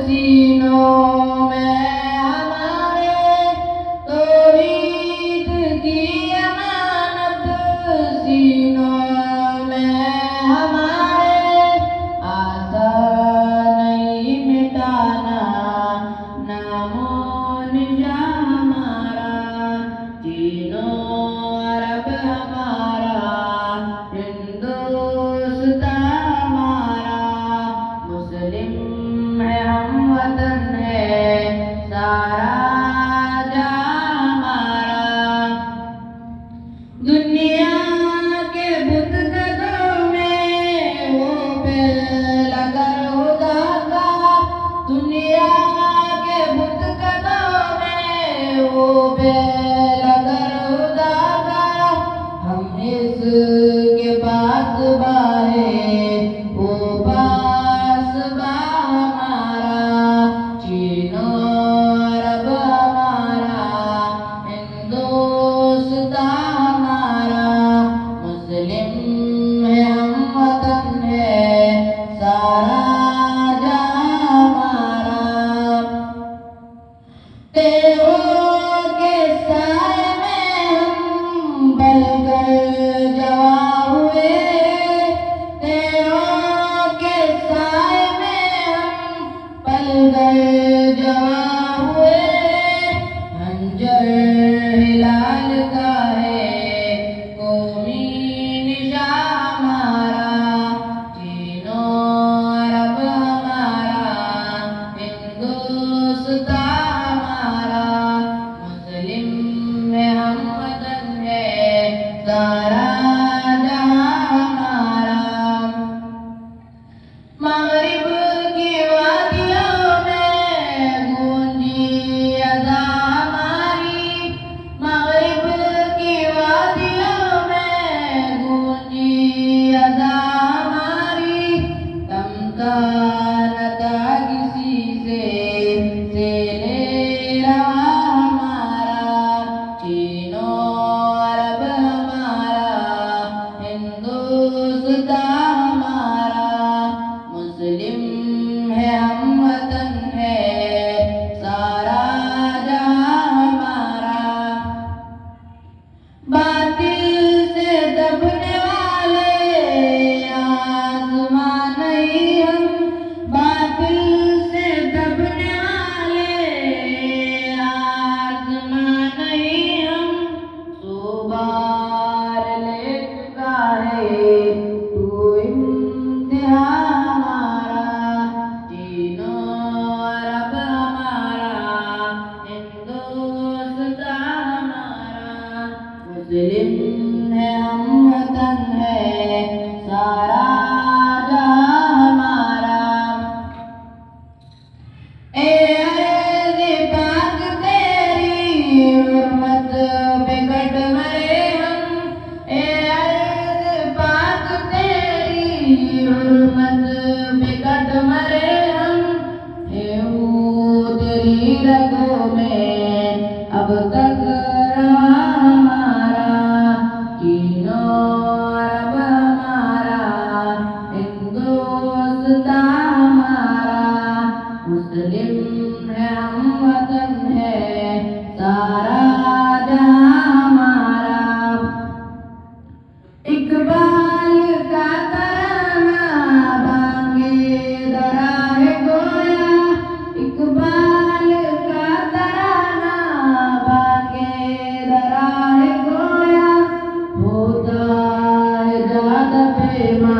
सीनों में हमारे तौहीद की अमानत, सीनों में हमारे आशा नहीं मिटाना नामो निशान हमारा। तीनों अरब हमारा, हिंदुस्तान हमारा, मुस्लिम है हम वतन है सारा जहां हमारा। दुनिया के बुतकदों में वो बेलगर खुदा का, दुनिया के बुतकदों में वो बेलगर खुदा का। हम इसके पास बाहे वो पास बा हमारा। चीनो अरब हमारा, हिंदुस्तान हमारा, मुस्लिम है हम वतन है सारा जहां हमारा। तेरों के साए में हम बलकर जवां हुए, तेरों के साए में हम पलकर जवां हुए। खंजर हिलाल का है कौमी निशान हमारा। तीनों अरब हमारा, हिंदुस्तान हमारा, मुस्लिम है हम वतन है सारा जहां हमारा। मगरिब की वादियों में गूंजी अज़ां हमारी, मगरिब की वादियों में गूंजी अज़ां हमारी। तमता न था किसी से ले रवा हमारा। तीनों अरब हमारा, हिंदुस्तान हमारा, मुस्लिम है हम वतन है सारा जहां हमारा। बातिल से दबने वाले आज़मा नहीं हम, बातिल से दबने वाले आज़मा नहीं हम। सुबार ले चुका है तू इम्तिहान हमारा। तीनों अरब हमारा, हिंदुस्तान हमारा, मुस्लिम है हम वतन है सारा जहां हमारा। ए अर्ज़ पाक तेरी हुर्मत पे कट मरे हम, ए अर्ज़ पाक तेरी हुर्मत पे कट मरे हम। है वो तेरी रगों में अब तक रवा हमारा। तीनों अरब हमारा, हिंदुस्तान हमारा, मुस्लिम है हम वतन है सारा जहां हमारा। इकबाल का तराना बांगे दरा है गोया, इकबाल का तराना बांगे दरा है गोया। होता है ज़्यादा पैमा